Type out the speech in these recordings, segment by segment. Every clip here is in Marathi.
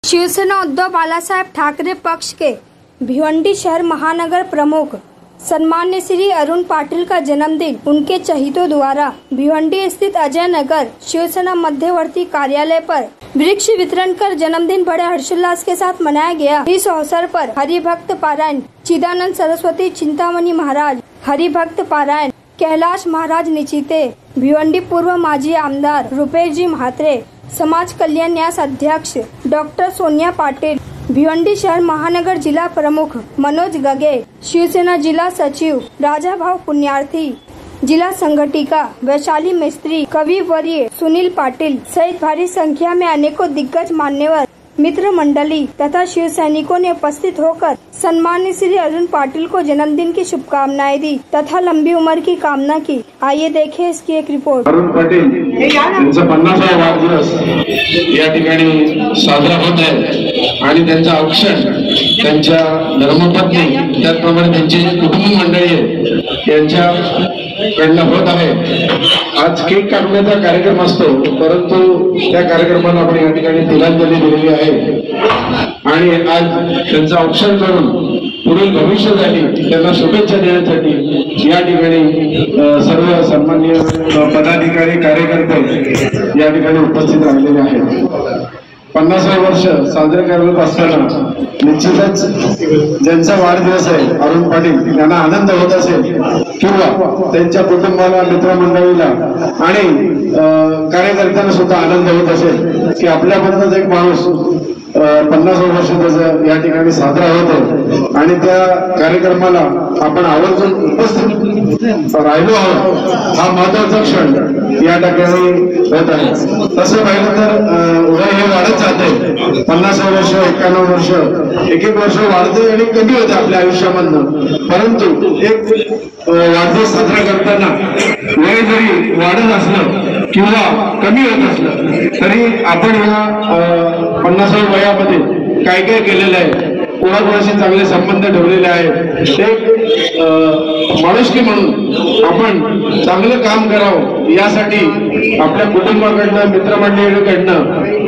शिवसेना उद्धव बालासाहेब ठाकरे पक्ष के भिवंडी शहर महानगर प्रमुख सम्मान्य श्री अरुण पाटिल का जन्मदिन उनके चहीतों द्वारा भिवंडी स्थित अजय नगर शिवसेना मध्यवर्ती कार्यालय पर वृक्ष वितरण कर जन्मदिन बड़े हर्षोल्लास के साथ मनाया गया। इस अवसर पर हरिभक्त पारायण चिदानंद सरस्वती चिंतामणि महाराज, हरिभक्त पारायण कैलाश महाराज निचिते, भिवंडी पूर्व माजी आमदार रुपेश जी म्हात्रे, समाज कल्याण न्यास अध्यक्ष डॉक्टर सोनिया पाटिल, भिवंडी शहर महानगर जिला प्रमुख मनोज गगे, शिवसेना जिला सचिव राजाभाव पुण्यार्थी, जिला संगठिका वैशाली मिस्त्री, कवि वर्य सुनील पाटिल सहित भारी संख्या में अनेकों दिग्गज मान्यवर मित्र मंडली तथा शिव सैनिकों ने उपस्थित होकर सम्मान्य श्री अरुण पाटिल को जन्मदिन की शुभकामनाएं दी तथा लंबी उम्र की कामना की। आइए देखें इसकी एक रिपोर्ट। अरुण पाटिल यांचा 50वा वाढदिवस या ठिकाणी साजरा होत आहे आणि त्यांचा औक्षण त्यांच्या धर्मपत्नी त्याचप्रमाणे त्यांची कुटुंब मंडळी यांच्याकडनं होत आहे। आज केक कापण्याचा कार्यक्रम असतो, परंतु त्या कार्यक्रमाला आपण या ठिकाणी तिलांजली दिलेली आहे आणि आज त्यांचा औक्षण करून पुढील भविष्यासाठी त्यांना शुभेच्छा देण्यासाठी या ठिकाणी सर्व सन्माननीय पदाधिकारी कार्यकर्ते या ठिकाणी उपस्थित राहिलेले आहेत। 50वे वर्ष साजरे करत असताना निश्चितच ज्यांचा वाढदिवस आहे अरुण पाटील यांना आनंद होत असेल किंवा त्यांच्या कुटुंबाला, मित्रमंडळीला आणि कार्यकर्त्यांना सुद्धा आनंद होत असेल की आपल्यापर्यंत एक माणूस 50 वर्ष त्याचं या ठिकाणी साजरा होत आहे आणि त्या कार्यक्रमाला आपण आवर्जून उपस्थित राहिलो आहोत। हा महत्वाचा क्षण या ठिकाणी होत आहे। तसं पाहिलं तर वय हे वाढत जाते, 50 वर्ष, 51 वर्ष, एक वर्ष वाढते आणि कमी होते आपल्या आयुष्यामधनं, परंतु एक वाढदिवस साजरा करताना वय जरी वाढत असलं किंवा कमी होत असलं तरी आपण या 50व्या वयामध्ये काय काय केलेलं आहे, कोणाकोणाशी चांगले संबंध ठेवलेले आहेत, एक माणुसकी म्हणून आपण चांगलं काम करावं यासाठी आपल्या कुटुंबाकडनं, मित्रमंडळीकडनं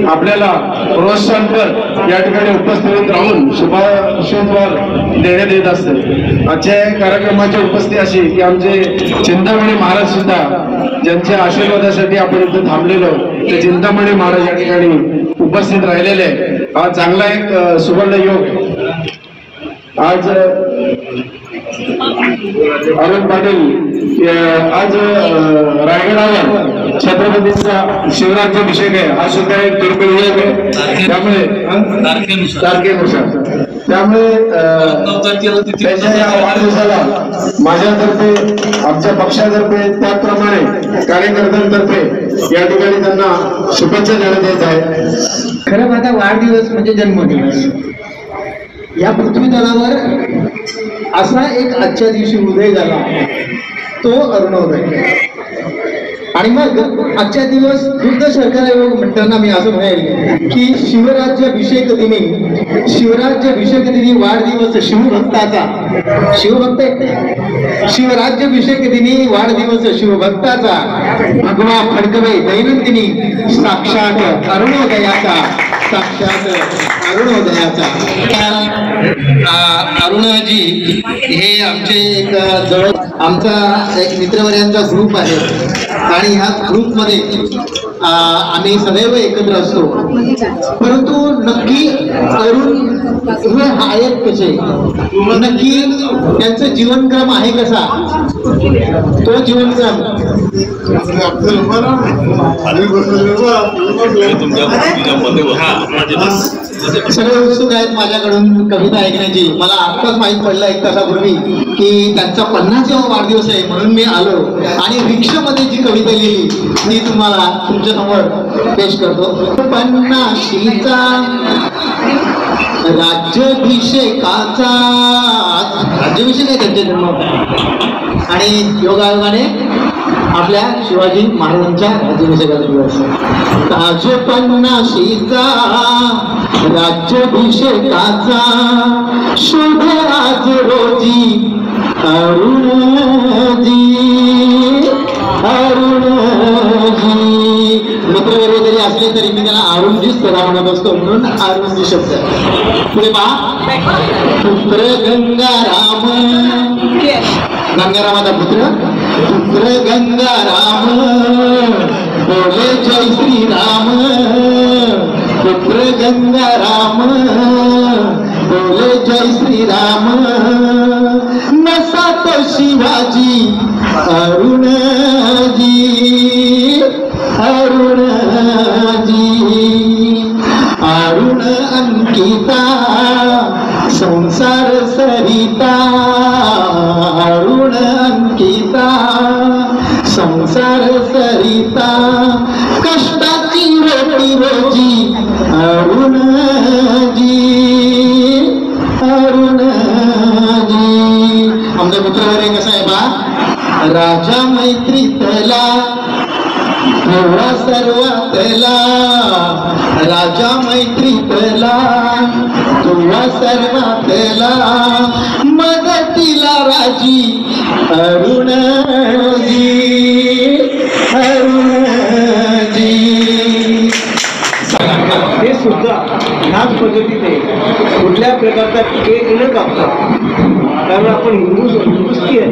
आपल्याला प्रोत्साहनपर या ठिकाणी उपस्थित राहून शुभाशीर्वाद देण्यात येत असते। आजच्या कार्यक्रमाची उपस्थिती अशी की आमचे चिंतामणी महाराज सुद्धा ज्यांच्या आशीर्वादासाठी आपण इथे थांबलेलो ते चिंतामणी महाराज या ठिकाणी उपस्थित राहिलेले आहे। हा चांगला एक सुवर्ण योग आज अरुण पाटील आज रायगडावर छत्रपतींचा शिवराज्याभिषेक आहे, हा सुद्धा एक दुर्मिळ योग आहे। त्यामुळे तारखेनुसार त्यामुळे त्याच्या या वाढदिवसाला माझ्यातर्फे, आमच्या पक्षातर्फे, त्याचप्रमाणे कार्यकर्त्यांतर्फे या ठिकाणी त्यांना शुभेच्छा देण्यात येत आहे। खरं आता वाढदिवस म्हणजे जन्मदिवस। या पृथ्वी तलावर असा एक आजच्या दिवशी उदय झाला, तो अरुणोदय। आणि मग आजच्या दिवस बुद्ध सरकार म्हणताना मी असं म्हणेल की शिवराज्याभिषेक दिनी वाढदिवस शिवभक्ताचा, शिवराज्याभिषेक दिनी वाढदिवस शिवभक्ताचा, भगवा फडकवे दैनंदिनी साक्षात अरुणोदयाचा, साक्षात अरुणोदयाचा। अरुणजी हे आमचे एक जवळ आमचा एक मित्रवर्यांचा ग्रुप आहे आणि ह्या ग्रुपमध्ये आम्ही सदैव एकत्र असतो, परंतु नक्की अरुण हे आहेत कसे, नक्की त्यांचं जीवनक्रम आहे कसा, तो जीवनक्रम सगळे उत्सुक आहेत माझ्याकडून कविता ऐकण्याची। मला आत्ताच माहीत पडलं एक तासापूर्वी की त्यांचा 50वा वाढदिवस आहे, म्हणून मी आलो आणि रिक्षामध्ये जी कविता लिहिली ती तुम्हाला तुमच्या समोर पेश करतो। 50शीचा राज्याभिषेकाचा, राज्याभिषेक आहे त्यांच्या जन्म आणि योगायोगाने आपल्या शिवाजी महाराजांच्या राज्याभिषेकाचा दिवस। ताज 50शीचा राज्याभिषेकाचा शुभ आज रोजी अरुणजी, अरुणजी मित्र वगैरे असले तरी मी त्याला अरुणजीच सदा म्हणत असतो, म्हणून अरुणजी शब्द. पुढे पहा, पुत्र गंगाराम, गंगारामाचा पुत्र गंगाराम, बोले जय श्रीराम. पुत्र गंगाराम, बोले जय श्रीराम. नसा तो शिवाजी अरुणजी, अरुणजी. अरुण अंकिता संसार सरिता, अरुण अंकिता संसार सरिता. कष्टाची रोटी रोजी अरुणजी, अरुणजी. आमचा मित्र कसा आहे बा, राजा मैत्रीतला थोडा सर्वातला, राजा मैत्रीतला थोडा सर्वातला. मदतीला राजी अरुणजी, अरुणजी. हे सुद्धा ह्याच पद्धतीने कुठल्या प्रकारचा केक न कापता, कारण आपण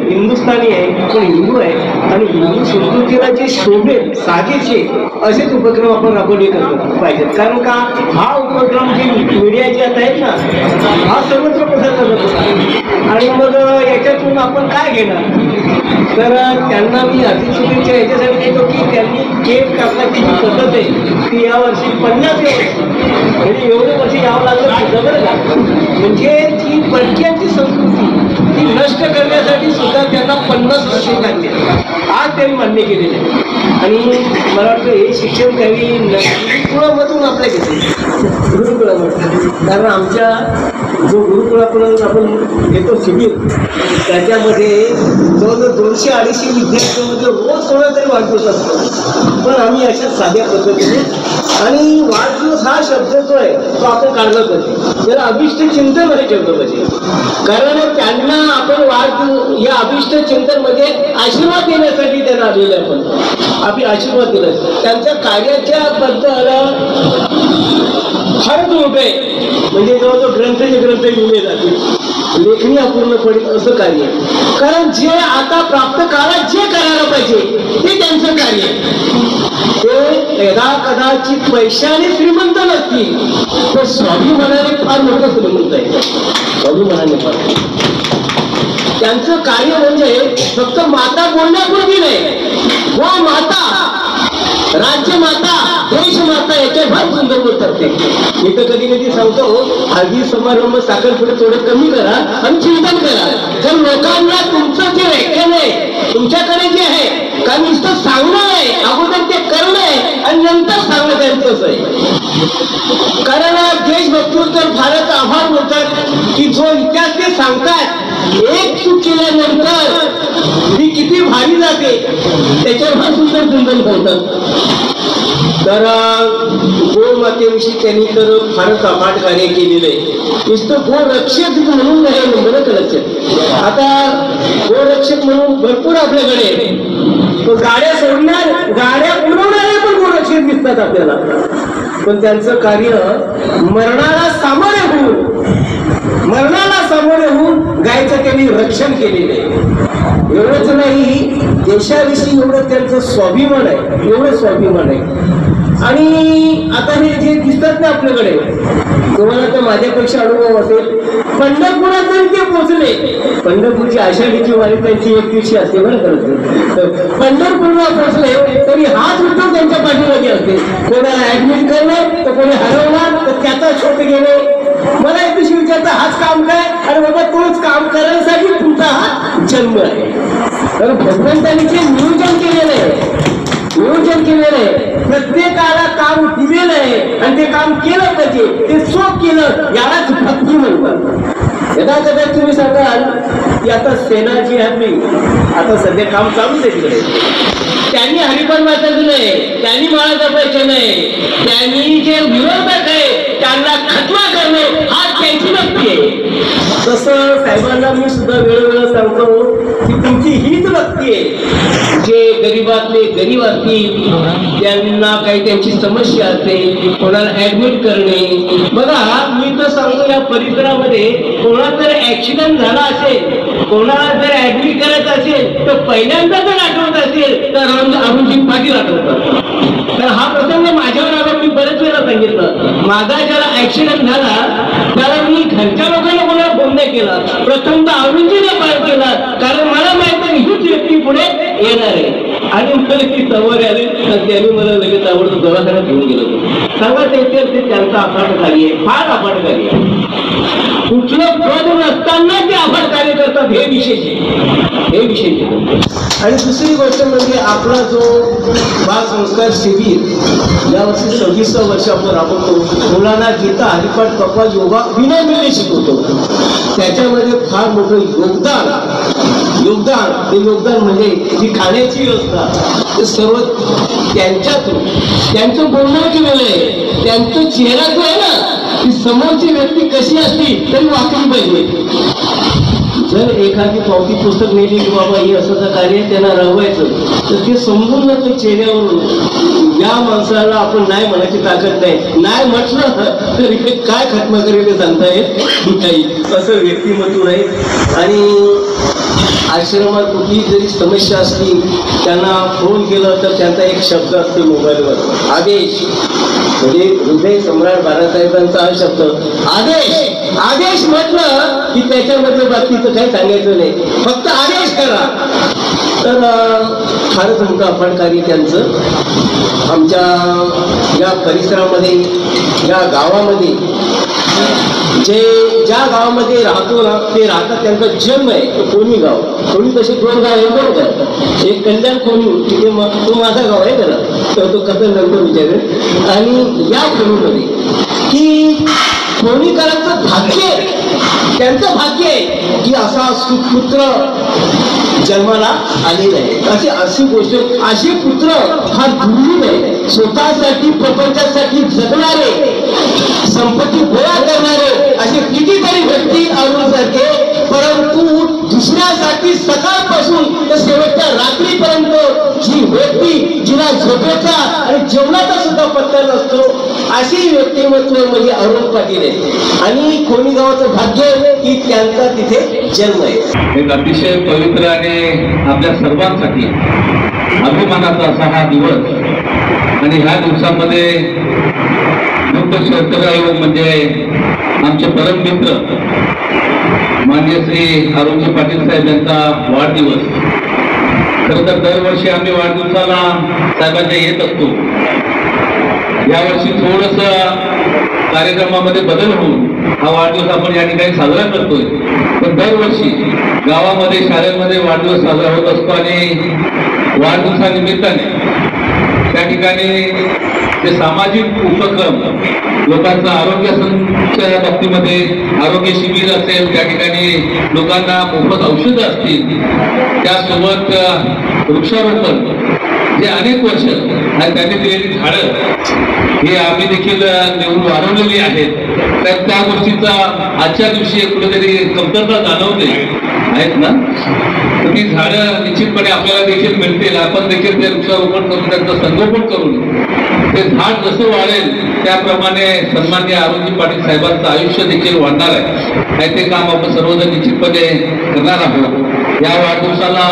हिंदुस्थानी आहे, आपण हिंदू आहे आणि हिंदू संस्कृतीला जे शोभेल साजेचे असेच उपक्रम आपण राबवले पाहिजेत. कारण का हा उपक्रम जे मीडिया जे आता आहेत ना, हा सर्वत्र पसरला जातो आणि मग याच्यातून आपण काय घेणार. तर त्यांना मी अति शुभेच्छा याच्यासाठी देतो की त्यांनी केक कापण्याची जी पद्धत आहे ती यावर्षी 50 म्हणजे एवढे वर्ष यावं लागलं जबर का. म्हणजे जी पडक्यांची संस्कृती ती नष्ट करण्यासाठी सुद्धा त्यांना 50 वर्षे लागले, आज त्यांनी मान्य केलेले आहे. आणि मला वाटतं हे शिक्षण त्यांनी गुरुकुळामधून आपल्या घेतले, गुरुकुळामधून. कारण आमच्या जो गुरुकुळाकडून आपण घेतो शिबिर, त्याच्यामध्ये जवळजवळ 200-250 विद्यार्थ्यांमध्ये रोज कोणा तरी वाढदिवस असतो. पण आम्ही अशा साध्या पद्धतीने, आणि वाढदिवस हा शब्द जो आहे तो आपण काढला पाहिजे, त्याला अभिष्ट चिंतनमध्ये ठेवलं पाहिजे. कारण त्यांना आपण वाढदिवस या अभिष्ट चिंतनमध्ये आशीर्वाद देण्यासाठी त्यांना आलेले आपण आपली आशीर्वाद दिला. त्यांच्या कार्याच्या बद्दल फारच मोठे म्हणजे जवळजवळ ग्रंथाचे ग्रंथ लिहिले जातील, लेखणी अपूर्ण पडेल असं कार्य. कारण जे आता प्राप्त काळात जे करायला पाहिजे ते त्यांचं कार्य आहे. ते यदा कदाचित पैशाने श्रीमंत नसतील, तर स्वाभिमानाने फार मोठं श्रीमंत आहे. स्वाभिमानाने फार त्यांचं कार्य म्हणजे फक्त माता बोलण्यापूर्वी नाही, वा माता, राज्यमाता, देशमाता याच्या फार सुंदर बोलतात ते. मी तर कधी कधी सांगतो, हळदी समारंभ साखरपुडे थोडं कमी करा आणि चिंतन करा. जर लोकांना तुमचं जे व्याख्यान आहे तुमच्याकडे जे आहे का नुसतं सांगणं आहे, अगोदर ते करणं आहे आणि नंतर सांगणं त्यांचं आहे. कारण देशभक्तीवर तर फारच आभार बोलतात की जो इतिहास ते सांगतात, एक चूक केल्यानंतर ती किती भारी जाते त्याच्यावर सुंदर चिंतन करतात. तर गोमातेविषयी त्यांनी तर फारच अफाट कार्य केलेलं आहे. नुसतं गोरक्षक म्हणून नाही बरं का लक्षात. आता गोरक्षक म्हणून भरपूर आपल्याकडे गाड्या सोडणार, गाड्या उडवणारे पण गोरक्षक दिसतात आपल्याला. पण त्यांचं कार्य मरणाला सामोरे होऊन गायचं त्यांनी रक्षण केलेलं आहे. एवढंच नाही, देशाविषयी एवढं त्यांचं स्वाभिमान आहे, एवढं स्वाभिमान आहे. आणि आता हे जे दिसतात ना आपल्याकडे, तुम्हाला तर माझ्यापेक्षा अनुभव असेल, पंढरपुरात ते पोहोचले. पंढरपूरची आषाढीची वारी त्यांची 1 दिवशी असते बरं करत. पंढरपूरला पोहोचले तरी हाच उठून त्यांच्या पाठीमागे असते. कोणाला ऍडमिट करणे, तर कोणी हरवणार तर त्याचा शोध घेणे. मला एक दिवशी विचारता हाच काम काय, अरे बाबा तोच काम करण्यासाठी तुमचा हा जन्म आहे. तर भगवंतांनी जे नियोजन केलेलं आहे, प्रत्येकाला काम दिलेलं आहे आणि ते काम केलं पाहिजे, ते चोख केलं, यालाच भक्ती म्हणतात. यदा कदा तुम्ही सांगाल की आता सेना जी आहे आपली, आता सध्या काम चालूच आहे तिकडे. त्यांनी हरिपाठ वाचायचं नाही, त्यांनी माळा जपायचं नाही, त्यांनी जे विरोधक आहे त्यांना खतमा करणं हा त्यांची भक्ती आहे. तसं साहेबांना मी सुद्धा वेळोवेळी सांगतो की तुमची हीच भक्ती आहे. जे गरीबातले गरीब असतील, त्यांना काही त्यांची समस्या असेल, कोणाला ऍडमिट करणे. बघा मी तर सांगतो या परिसरामध्ये कोणाला जर ऍक्सिडेंट झाला असेल, कोणाला जर ऍडमिट करायचं असेल तर पहिल्यांदा जर आठवत असेल तर अरुणजी पाटील आठवतात. तर हा प्रसंग माझ्यावर आला. मी बरेच वेळा सांगितलं, माझा ज्याला ऍक्सिडेंट झाला त्याला मी घरच्या लोकांना कोणाला फोन नाही केला, प्रथमतः अरुणजीला कॉल केला, कारण मला माहित नाही हीच व्यक्ती पुढे येणार आहे. आणि मला ती समोर आले आणि त्यांनी मला लगेच आवडतं दवाखान्यात घेऊन गेलं. सांगा ते त्यांचा अफाट कार्य आहे, फार अफाट कार्य आहे. कुठलं पद नसताना ते अफाट कार्य करतात, हे विशेष आहे, हे विशेष आहे. आणि दुसरी गोष्ट म्हणजे आपला जो बाल संस्कार शिबिर यावर्षी 26व्या वर्षी आपण राबवतो. मुलांना गीता, हरिपाठ, कपा, योगा विनामूल्य शिकवतो. त्याच्यामध्ये फार मोठं योगदान म्हणजे जी खाण्याची व्यवस्था, ते सर्व त्यांच्यातून. त्यांचं बोलणं केलेलं आहे, त्यांचं चेहरा जो आहे ना, ती समोरची व्यक्ती कशी असती तरी वाचली पाहिजे. जर एखादी पावती पुस्तक नेली की बाबा हे असं कार्य त्यांना राबवायचं, तर ते समजून जातं चेहऱ्यावरून. या माणसाला आपण नाही म्हणायची ताकद नाही म्हटलं तर इथे काय खत्म करेल सांगता येत नाही. असं व्यक्तिमत्व आहे. आणि आश्रमात कुठली जरी समस्या असली, त्यांना फोन केलं तर त्यांचा एक शब्द असतो मोबाईलवर, आदेश. म्हणजे हृदय सम्राट बाळासाहेबांचा हा शब्द आदेश. आदेश म्हटलं की त्याच्यामध्ये बाकीचं काही सांगायचं नाही, फक्त आदेश करा. तर फारच मोठं अफाट कार्य त्यांचं. आमच्या या परिसरामध्ये, या गावामध्ये, ज्या गावामध्ये राहतो ना ते राहतात, त्यांचा जन्म आहे तो कोणी गाव. कोणी तसे 2 गाव आहे बरोबर, एक कल्याण कोणी, तिथे तो माझा गाव आहे त्याला, तर तो कसं नंतर विचारेल. आणि या कोणीमध्ये की कोणीकरांचं भाग्य, त्यांचं भाग्य आहे की असा सुपुत्र जन्माला आलेला आहे. अशी गोष्ट, अशी पुत्र फार दुर्मिळ आहे. स्वतःसाठी प्रपंचासाठी जगणारे, संपत्ती गोळा करणारे असे कितीतरी व्यक्ती अरुणसारखे, परंतु दुसऱ्यासाठी सकाळपासून ते शेवटच्या रात्रीपर्यंत जी व्यक्ती, जिला झोपेचा आणि जेवणाचा सुद्धा पत्ता नसतो, अशी व्यक्तिमत्व म्हणजे अरुण पाटील आहे. आणि कोणी गावाचं भाग्य आहे की त्यांचा तिथे जन्म आहे. एक अतिशय पवित्र आणि आपल्या सर्वांसाठी अभिमानाचा असा हा दिवस. आणि ह्या दिवसामध्ये मुख्य शेतकरी म्हणजे आमचे परम मित्र माननीय श्री अरुणजी पाटील साहेब यांचा वाढदिवस. खरं तर दरवर्षी आम्ही वाढदिवसाला साहेबांच्या येत असतो. यावर्षी थोडस कार्यक्रमामध्ये बदल होऊन हा वाढदिवस आपण या ठिकाणी साजरा करतोय. पण दरवर्षी गावामध्ये, शाळेमध्ये वाढदिवस साजरा होत असतो. आणि वाढदिवसानिमित्ताने त्या ठिकाणी जे सामाजिक उपक्रम, लोकांचा आरोग्याच्या बाबतीमध्ये आरोग्य शिबिर असेल, त्या ठिकाणी लोकांना मोफत औषधं असतील, त्यासोबत वृक्षारोपण जे अनेक वर्ष आणि त्यांनी दिलेली झाडं ही आम्ही देखील निवडून वाढवलेली आहेत. तर त्या गोष्टीचा आजच्या दिवशी कुठेतरी कमतरता जाणवते आहेत ना. तर ती झाडं निश्चितपणे आपल्याला देखील मिळतील. आपण देखील ते वृक्षारोपण करून त्यांचं संगोपन करून ते झाड जसं वाढेल त्याप्रमाणे सन्माननीय अरुणजी पाटील साहेबांचं आयुष्य देखील वाढणार आहे. आणि ते काम आपण सर्वजण निश्चितपणे करणार आहोत. या वाढदिवसाला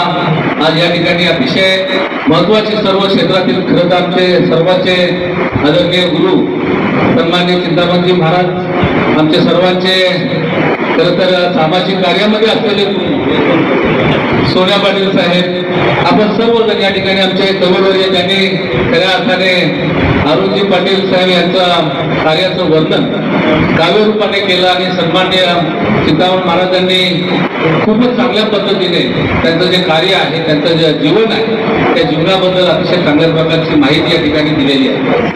आज या ठिकाणी अतिशय महत्वाचे सर्व क्षेत्रातील खरं तर आमचे सर्वांचे आदरणीय गुरु सन्माननीय चिंतामणजी महाराज, आमचे सर्वांचे खरं तर सामाजिक कार्यामध्ये असलेले सोन्या पाटील साहेब, आपण सर्वजण या ठिकाणी आमचे कविवर्य ज्यांनी खऱ्या अर्थाने अरुणजी पाटील साहेब यांच्या कार्याचं वर्णन काव्यरूपाने केलं. आणि सन्माननीय चिंतामण महाराजांनी खूपच चांगल्या पद्धतीने त्यांचं जे कार्य आहे, त्यांचं जे जीवन आहे, त्या जीवनाबद्दल अतिशय चांगल्या प्रकारची माहिती या ठिकाणी दिलेली आहे.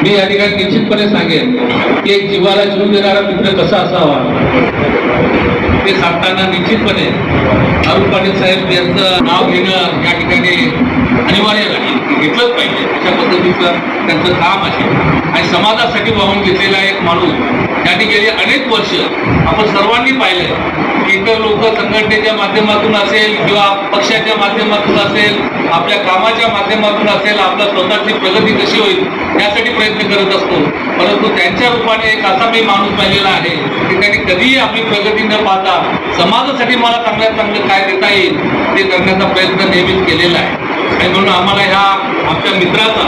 मी या ठिकाणी निश्चितपणे सांगेन की एक जीवाला जीव देणारा मित्र कसा असावा ते सांगताना निश्चितपणे अरुण पाटील साहेब यांचं नाव घेणं या ठिकाणी अनिवार्य नाही, घेतलंच पाहिजे. अशा पद्धतीचं करण्याचं त्यांचं काम आहे आणि समाजासाठी वाहून घेतलेला एक माणूस त्यांनी गेली अनेक वर्ष आपण सर्वांनी पाहिलं की इतर लोक संघटनेच्या माध्यमातून असेल किंवा पक्षाच्या माध्यमातून असेल, आपल्या कामाच्या माध्यमातून असेल, आपल्या स्वतःची प्रगती कशी होईल यासाठी प्रयत्न करत असतो. परंतु त्यांच्या रूपाने एक असा मी माणूस पाहिलेला आहे की त्यांनी कधीही आपली प्रगती न पाहता समाजासाठी मला चांगल्यात चांगलं काय देता येईल ते करण्याचा प्रयत्न नेहमीच केलेला आहे. आणि म्हणून आम्हाला ह्या आमच्या मित्राचा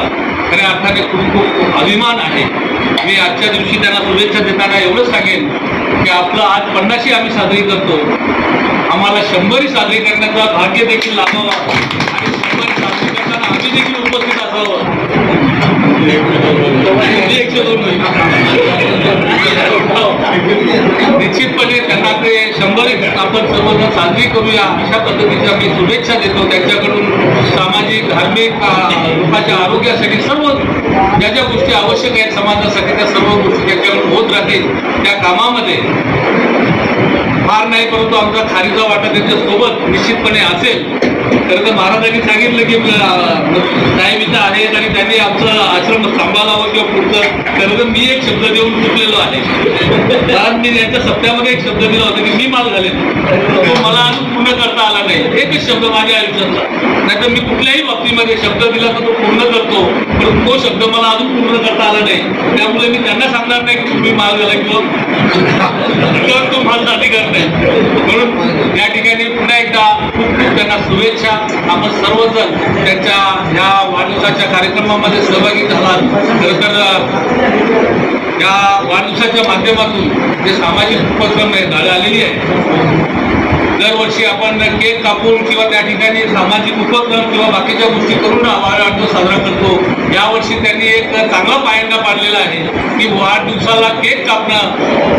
खऱ्या अर्थाने खूप खूप अभिमान आहे. मी आजच्या दिवशी त्यांना शुभेच्छा देताना एवढंच सांगेन की आपलं आज 50शी आम्ही साजरी करतो, आम्हाला 100ही साजरी करण्याचं भाग्य देखील लाभावं आणि 100ही साजरी करताना आम्ही देखील उपस्थित असावं. 102 निश्चितपणे त्यांना ते 100 आपण सर्वजण साजरी करूया अशा पद्धतीच्या मी शुभेच्छा देतो. त्यांच्याकडून सामाजिक धार्मिक लोकांच्या आरोग्यासाठी सर्व ज्या ज्या गोष्टी आवश्यक आहेत समाजासाठी त्या सर्व गोष्टी त्यांच्याकडून होत राहतील. त्या कामामध्ये फार नाही परंतु आमचा खारीचा वाटा त्यांच्यासोबत निश्चितपणे असेल. खरं तर महाराजांनी सांगितलं की साहेब इथं आहेत आणि त्यांनी आमचं आश्रम सांभाळावं किंवा पुढचं. खरं तर मी एक शब्द देऊन चुकलेलो आहे, कारण मी यांच्या सप्त्यामध्ये एक शब्द दिला होता की मी माल घालेन, तो मला अजून पूर्ण करता आला नाही. एकच शब्द माझ्या आयुष्यातला, नाहीतर मी कुठल्याही बाबतीमध्ये शब्द दिला तर तो पूर्ण करतो, पण तो शब्द मला अजून पूर्ण करता आला नाही. त्यामुळे मी त्यांना सांगणार नाही की तुम्ही माल घाला किंवा तो माल अधिकार नाही. म्हणून या ठिकाणी पुन्हा एकदा खूप खूप त्यांना शुभेच्छा. आपण सर्वजण त्यांच्या ह्या वाढदिवसाच्या कार्यक्रमामध्ये सहभागी झालात. खरं तर या वाढदिवसाच्या माध्यमातून जे सामाजिक उपक्रम आलेली आहे, दरवर्षी आपण केक कापून किंवा त्या ठिकाणी सामाजिक उपक्रम किंवा बाकीच्या गोष्टी करून वाढदिवस साजरा करतो. यावर्षी त्यांनी एक चांगला पायंडा पाडलेला आहे की वाढदिवसाला केक कापणं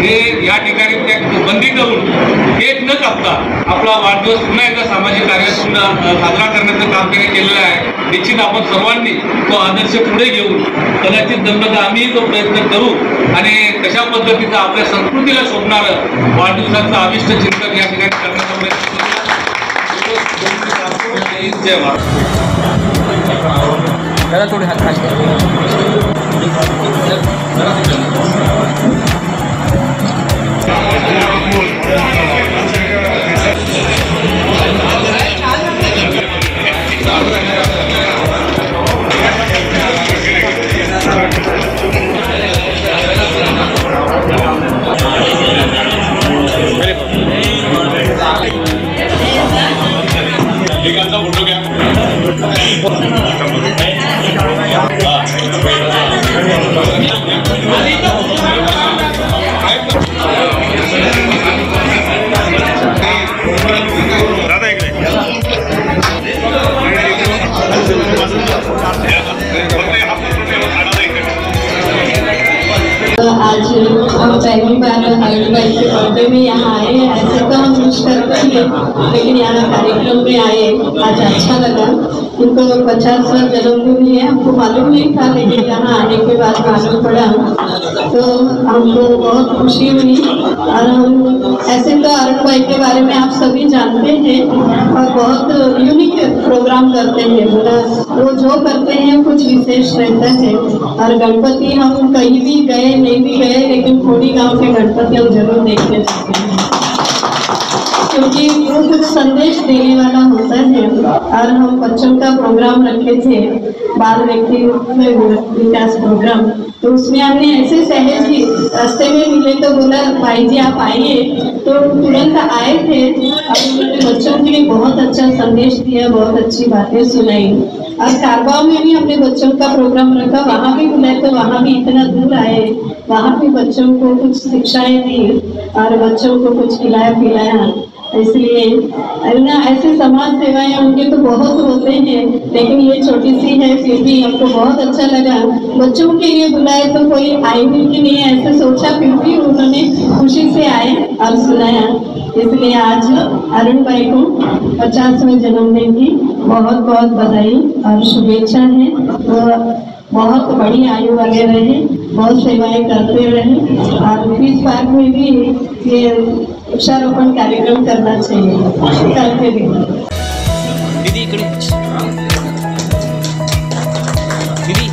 हे या ठिकाणी त्या बंदी करून केक न कापता आपला वाढदिवस पुन्हा एकदा सामाजिक कार्यातून साजरा करण्याचं काम त्यांनी केलेलं आहे. निश्चित आपण सर्वांनी तो आदर्श पुढे घेऊन कदाचित जमलं तर आम्ही तो प्रयत्न करू आणि तशा पद्धतीचं आपल्या संस्कृतीला शोभणारं वाढदिवसाचं अभिष्ट चिंतन या ठिकाणी करण्याचा प्रयत्न करू. जय भारत. थोडे हात खाली फोटो घ्या. आज हम पहली बार अरुण भाई के बर्थडे में यहाँ आए हैं. ऐसे तो हम विश करते हैं, लेकिन यहाँ कार्यक्रम में आए आज अच्छा लगा. उनको 50वां जन्मदिन है, हमको मालूम नहीं था, लेकिन यहाँ आने के बाद मालूम पड़ा तो हमको बहुत खुशी हुई. और हम ऐसे तो अरुण भाई के बारे में आप सभी जानते हैं और बहुत यूनिक प्रोग्राम करते हैं. वो जो करते हैं कुछ विशेष रहता है. और गणपति हम कहीं भी गए नहीं भी गए, लेकिन खोड़ी गांव के गणपति हम जरूर देखने जाते हैं, क्योंकि वो कुछ संदेश देने वाला होता है. और हम बच्चों का प्रोग्राम रखे थे, बाल व्यक्ति विकास प्रोग्राम, तो उसमें हमने ऐसे सहज ही रास्ते में मिले तो बोला भाई जी आप आइए, तो तुरंत आए थे. और उन्होंने बच्चों के लिए बहुत अच्छा संदेश दिया, बहुत अच्छी बातें सुनाई. और कारगांव में भी हमने बच्चों का प्रोग्राम रखा, वहाँ भी बुलाए तो वहाँ भी इतना दूर आए, वहाँ भी बच्चों को कुछ शिक्षाएं दी और बच्चों को कुछ खिलाया पिलाया. इसलिए ना ऐसे समाज सेवाएं उनके तो बहुत होते हैं, लेकिन ये छोटी सी है, फिर भी हमको बहुत अच्छा लगा. बच्चों के लिए बुलाए तो कोई आएंगे कि नहीं ऐसे सोचा, फिर भी उन्होंने खुशी से आए और सुनाया. इसलिए आज अरुण भाई को 50वें जन्मदिन की बहुत बहुत बधाई और शुभेच्छा है. वो बहुत बड़ी आयु वाले रहे, बहुत सेवाएं करते रहे. और पीस पार्क में भी ये वृक्षारोपण कार्यक्रम करना चाहिए, करते भी. दीदी इकडे दीदी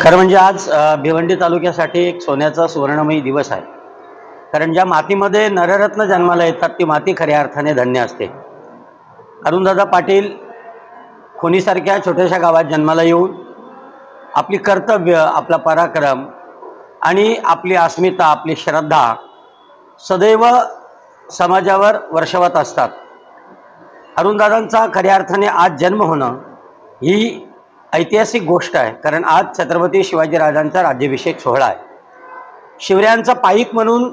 खरं म्हणजे आज भिवंडी तालुक्यासाठी एक सोन्याचा सुवर्णमयी दिवस आहे. कारण ज्या मातीमध्ये नररत्न जन्माला येतात ती माती खऱ्या अर्थाने धन्य असते. अरुणदादा पाटील खोनीसारख्या छोट्याशा गावात जन्माला येऊन आपली कर्तव्य, आपला पराक्रम आणि आपली अस्मिता, आपली श्रद्धा सदैव समाजावर वर्षवत असतात. अरुणदादांचा खऱ्या अर्थाने आज जन्म होणं ही ऐतिहासिक गोष्ट आहे. कारण आज छत्रपती शिवाजीराजांचा राज्याभिषेक सोहळा आहे. शिवरायांचा पाईक म्हणून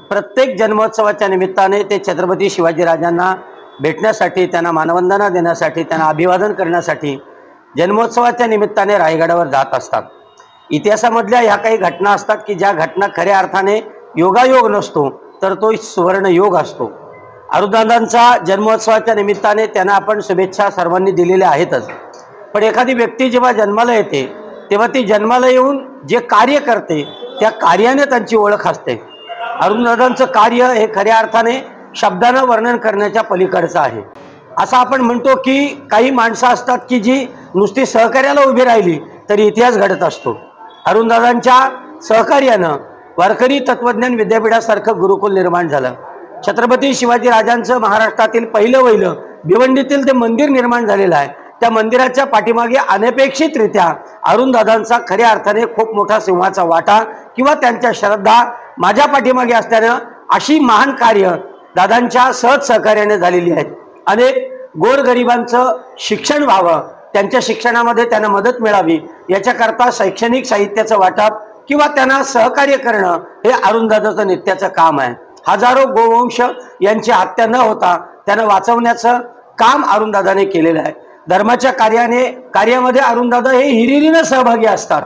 प्रत्येक जन्मोत्सवाच्या निमित्ताने ते छत्रपती शिवाजीराजांना भेटण्यासाठी, त्यांना मानवंदना देण्यासाठी, त्यांना अभिवादन करण्यासाठी जन्मोत्सवाच्या निमित्ताने रायगडावर जात असतात. इतिहासामधल्या ह्या काही घटना असतात की ज्या घटना खऱ्या अर्थाने योगायोग नसतो तर तो सुवर्णयोग असतो. अरुणदादांचा जन्मोत्सवाच्या निमित्ताने त्यांना आपण शुभेच्छा सर्वांनी दिलेल्या आहेतच. पण एखादी व्यक्ती जेव्हा जन्माला येते तेव्हा ती जन्माला येऊन जे कार्य करते त्या कार्याने त्यांची ओळख असते. अरुणदादांचं कार्य हे खऱ्या अर्थाने शब्दानं वर्णन करण्याच्या पलीकडचं आहे. असं आपण म्हणतो की काही माणसं असतात की जी नुसती सहकार्याला उभी राहिली तरी इतिहास घडत असतो. अरुणदादांच्या सहकार्यानं वारकरी तत्वज्ञान विद्यापीठासारखं गुरुकुल निर्माण झालं. छत्रपती शिवाजीराजांचं महाराष्ट्रातील पहिलं भिवंडीतील ते मंदिर निर्माण झालेलं आहे. त्या मंदिराच्या पाठीमागे अनपेक्षितरित्या अरुणदादांचा खऱ्या अर्थाने खूप मोठा सिंहाचा वाटा किंवा त्यांच्या श्रद्धा माझ्या पाठीमागे असल्यानं अशी महान कार्य दादांच्या सहज सहकार्याने झालेली आहेत. अनेक गोरगरिबांचं शिक्षण व्हावं, त्यांच्या शिक्षणामध्ये त्यांना मदत मिळावी याच्याकरता शैक्षणिक साहित्याचं वाटप किंवा त्यांना सहकार्य करणं हे अरुणदादाचं नित्याचं काम आहे. हजारो गोवंश यांची हत्या न होता त्यांना वाचवण्याचं काम अरुणदादाने केलेलं आहे. धर्माच्या कार्यामध्ये अरुणदादा हे हिरिरीनं सहभागी असतात.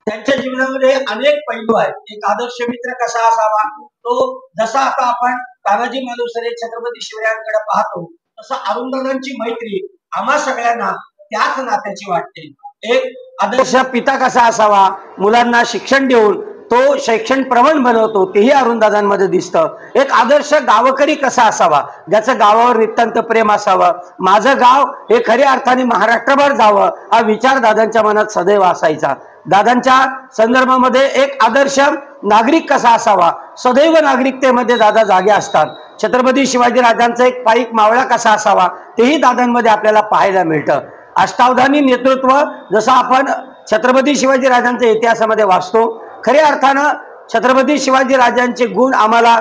त्यांच्या जीवनामध्ये अनेक पैलू आहेत. एक आदर्श मित्र कसा असावा, तो जसा आता आपण तानाजी मालुसरे छत्रपती शिवरायांकडे पाहतो तसं अरुणदादांची मैत्री आम्हा सगळ्यांना त्याच नात्याची वाटते. एक आदर्श पिता कसा असावा, मुलांना शिक्षण देऊन तो शैक्षण प्रवण बनवतो तेही अरुणदादांमध्ये दिसतं. एक आदर्श गावकरी कसा असावा, ज्याचं गावावर नितांत प्रेम असावं, माझं गाव हे खऱ्या अर्थाने महाराष्ट्रभर जावं हा विचार दादांच्या मनात सदैव असायचा. दादांच्या संदर्भामध्ये एक आदर्श नागरिक कसा असावा, सदैव नागरिकतेमध्ये दादा जागे असतात. छत्रपती शिवाजीराजांचा एक पाईक मावळा कसा असावा तेही दादांमध्ये आपल्याला पाहायला मिळतं. अष्टावधानी नेतृत्व जसं आपण छत्रपती शिवाजीराजांच्या इतिहासामध्ये वाचतो, खऱ्या अर्थानं छत्रपती शिवाजीराजांचे गुण आम्हाला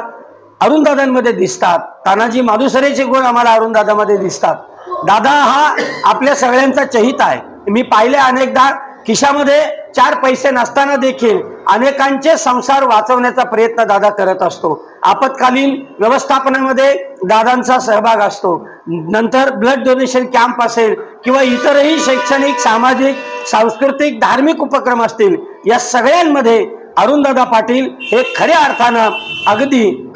अरुणदादांमध्ये दिसतात. तानाजी मालुसरेचे गुण आम्हाला अरुणदादामध्ये दिसतात. दादा हा आपल्या सगळ्यांचा चहिता आहे. मी पाहिले अनेकदा खिशामध्ये 4 पैसे नसताना देखील अनेकांचे संसार वाचवण्याचा प्रयत्न दादा करत असतो. आपत्कालीन व्यवस्थापनामध्ये दादांचा सहभाग असतो. नंतर ब्लड डोनेशन कॅम्प असेल किंवा इतरही शैक्षणिक, सामाजिक, सांस्कृतिक, धार्मिक उपक्रम असतील, या सगळ्यांमध्ये अरुणदादा पाटील हे खऱ्या अर्थानं अगदी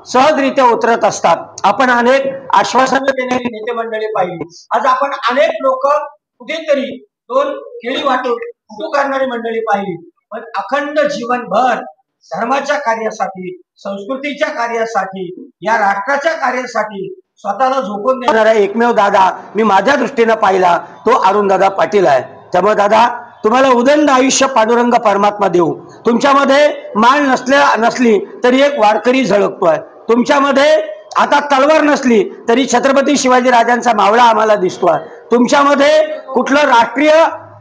सहजरित्या उतरत असतात. आपण अनेक आश्वासनं देणारी नेते मंडळी पाहिली. आज आपण अनेक लोक कुठेतरी 2 केळी वाटून कुटू करणारी मंडळी पाहिली. पण अखंड जीवनभर धर्माच्या कार्यासाठी, संस्कृतीच्या कार्यासाठी, या राष्ट्राच्या कार्यासाठी स्वतःला झोकून देणारा एकमेव दादा मी माझ्या दृष्टीनं पाहिला तो अरुणदादा पाटील आहे. त्यामुळे दादा तुम्हाला उदंड आयुष्य पांडुरंग परमात्मा देऊ. तुमच्यामध्ये मान नसली तरी एक वारकरी झळकतोय. तुमच्यामध्ये आता तलवार नसली तरी छत्रपती शिवाजीराजांचा मावळा आम्हाला दिसतोय. तुमच्यामध्ये कुठलं राष्ट्रीय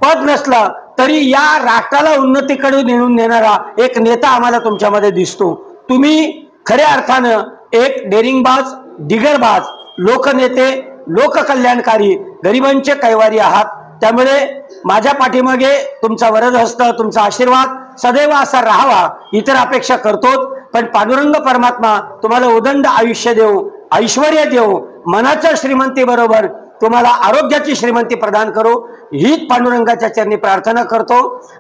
पद नसलं तरी या राष्ट्राला उन्नतीकडे नेऊन नेणारा एक नेता आम्हाला तुमच्यामध्ये दिसतो. तुम्ही खऱ्या अर्थानं एक डेरिंगबाज, दिगरबाज, लोकनेते, लोककल्याणकारी, गरिबांचे कैवारी आहात. त्यामुळे माझ्या पाठीमागे तुमचा वरदहस्त, तुमचा आशीर्वाद सदैव असा राहावा इतर अपेक्षा करतो। पण पांडुरंग परमात्मा तुम्हाला उदंड आयुष्य देऊ, ऐश्वर्य देऊ, मनाच्या श्रीमंती बरोबर तुम्हाला आरोग्याची श्रीमंती प्रदान करू, हीच पांडुरंगाच्या चरणी प्रार्थना करतो।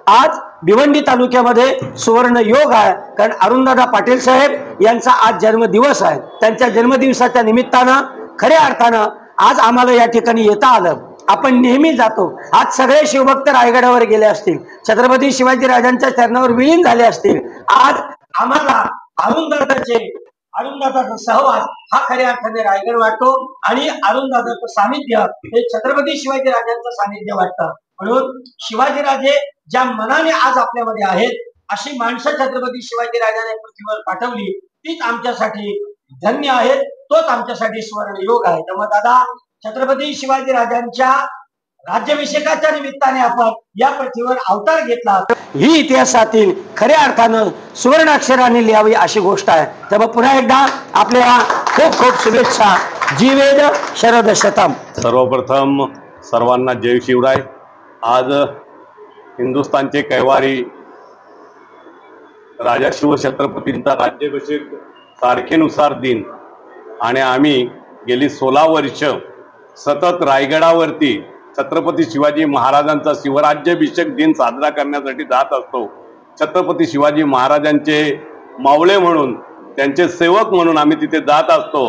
आज भिवंडी तालुक्यामध्ये सुवर्ण योग आहे, कारण अरुणदादा पाटील साहेब यांचा आज जन्मदिवस आहे। त्यांच्या जन्मदिवसाच्या निमित्तानं खऱ्या अर्थानं आज आम्हाला या ठिकाणी येता आलं। आपण नेहमी जातो, आज सगळे शिवभक्त रायगडावर गेले असतील, छत्रपती शिवाजी राजांच्या चरणावर विलीन झाले असतील। आज आम्हाला अरुणदादाचा सहवास हा खऱ्या अर्थाने रायगड वाटतो आणि अरुणदादाचं सानिध्य हे छत्रपती शिवाजी राजांचं सानिध्य वाटतं। म्हणून शिवाजीराजे ज्या मनाने आज आपल्यामध्ये आहेत, अशी माणसं छत्रपती शिवाजी राजाने पृथ्वीवर पाठवली, तीच आमच्यासाठी धन्य आहेत, तोच आमच्यासाठी सुवर्ण योग आहे। त्यामुळे दादा, छत्रपती शिवाजी राजांच्या राज्याभिषेकाच्या निमित्ताने आपण या पृथ्वीवर अवतार घेतला, ही इतिहासातील खऱ्या अर्थानं सुवर्ण अक्षराने लिहावी अशी गोष्ट आहे। त्यामुळे पुन्हा एकदा आपल्याला खूप खूप शुभेच्छा। जीवेद शरद शतम। सर्वप्रथम सर्वांना जय शिवराय। आज हिंदुस्थानचे कैवारी राजा शिवछत्रपतींचा राज्याभिषेक तारखेनुसार दिन आणि आम्ही गेली 16 वर्ष सतत रायगडावरती छत्रपती शिवाजी महाराजांचा शिवराज्याभिषेक दिन साजरा करण्यासाठी जात असतो। छत्रपती शिवाजी महाराजांचे मावळे म्हणून, त्यांचे सेवक म्हणून आम्ही तिथे जात असतो,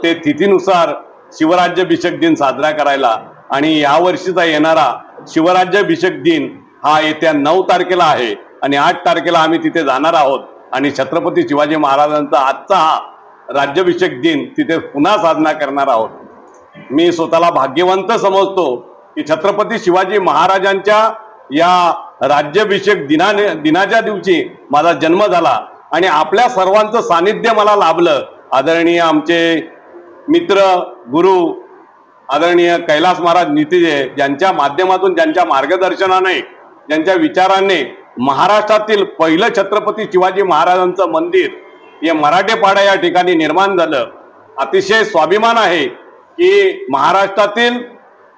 ते तिथीनुसार शिवराज्याभिषेक दिन साजरा करायला। आणि यावर्षीचा येणारा शिवराज्याभिषेक दिन हा येत्या 9 तारखेला आहे आणि 8 तारखेला आम्ही तिथे जाणार आहोत आणि छत्रपती शिवाजी महाराजांचा आजचा हा राज्याभिषेक दिन तिथे पुन्हा साजरा करणार आहोत। मी स्वतःला भाग्यवंत समजतो की छत्रपती शिवाजी महाराजांच्या या राज्याभिषेक दिनाच्या दिवशी माझा जन्म झाला आणि आपल्या सर्वांचं सानिध्य मला लाभलं। आदरणीय आमचे मित्र गुरु आदरणीय कैलास महाराज नितीजे, ज्यांच्या माध्यमातून, ज्यांच्या मार्गदर्शनाने, ज्यांच्या विचाराने महाराष्ट्रातील पहिलं छत्रपती शिवाजी महाराजांचं मंदिर हे मराठेपाडा या ठिकाणी निर्माण झालं। अतिशय स्वाभिमान आहे की महाराष्ट्रातील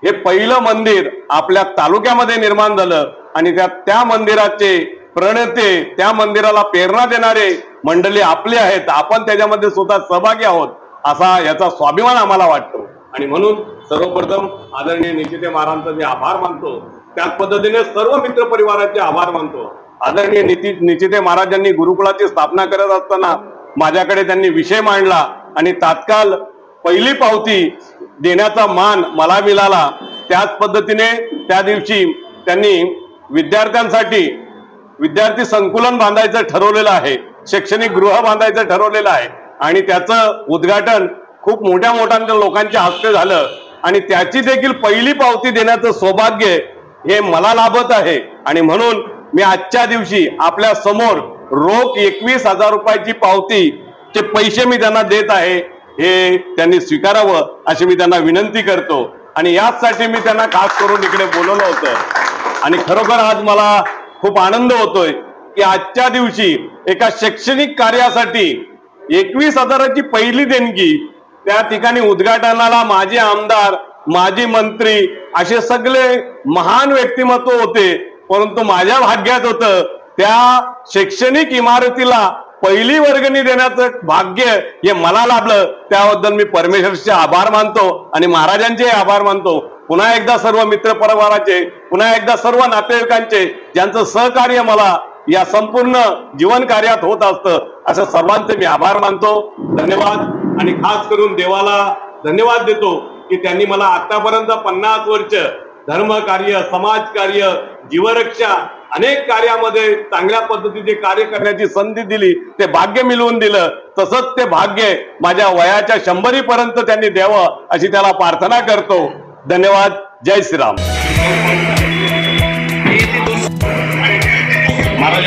हे पहिलं मंदिर आपल्या तालुक्यामध्ये निर्माण झालं आणि त्या मंदिराचे प्रणेते, त्या मंदिराला प्रेरणा देणारे मंडळी आपले आहेत, आपण त्याच्यामध्ये स्वतः सहभागी आहोत, असा याचा स्वाभिमान आम्हाला वाटतो। आणि म्हणून सर्वप्रथम आदरणीय निचिते महाराजांचे जे आभार मानतो, त्याच पद्धतीने सर्व मित्र परिवाराचे आभार मानतो। आदरणीय निचिते महाराजांनी गुरुकुलाची स्थापना करत असताना माझ्याकडे त्यांनी विषय मांडला आणि तात्काळ पहिली पावती देण्याचा मान मला मिळाला। त्याच पद्धतीने त्या दिवशी त्यांनी विद्यार्थ्यांसाठी विद्यार्थी संकुलन बांधायचं ठरवलेलं आहे, शैक्षणिक गृह बांधायचं ठरवलेलं आहे आणि त्याचं उद्घाटन खूप मोठ्या लोकांच्या हस्ते झालं आणि त्याची देखील पहिली पावती देण्याचं सौभाग्य हे मला लाभत आहे। आणि म्हणून मी आजच्या दिवशी आपल्या समोर रोख 21,000 रुपयाची पावतीचे पैसे मी त्यांना देत आहे, हे त्यांनी स्वीकारावं अशी मी त्यांना विनंती करतो। आणि याचसाठी मी त्यांना खास करून इकडे बोलवलं होतं आणि खरोखर आज मला खूप आनंद होतोय की आजच्या दिवशी एका शैक्षणिक कार्यासाठी 21,000ची पहिली देणगी, त्या ठिकाणी उद्घाटनाला माझे आमदार, माजी मंत्री असे सगळे महान व्यक्तिमत्व होते, परंतु माझ्या भाग्यात होतं त्या शैक्षणिक इमारतीला पहिली वर्गणी देण्याचं भाग्य हे मला लाभलं। त्याबद्दल मी परमेश्वरचे आभार मानतो आणि महाराजांचे आभार मानतो। पुन्हा एकदा सर्व मित्र परिवाराचे, पुन्हा एकदा सर्व नातेवाईकांचे, ज्यांचं सहकार्य मला या संपूर्ण जीवन कार्यात होत असतं, असं सर्वांचे मी आभार मानतो। धन्यवाद। आणि खास करून देवाला धन्यवाद देतो की त्यांनी मला आतापर्यंत 50 वर्ष धर्म कार्य, समाज कार्य, जीवरक्षा अनेक कार्यामध्ये चांगल्या पद्धतीचे कार्य करण्याची संधी दिली, ते भाग्य मिळवून दिलं। तसंच ते भाग्य माझ्या वयाच्या 100 पर्यंत त्यांनी द्यावं अशी त्याला प्रार्थना करतो। धन्यवाद। जय श्रीराम। महाराज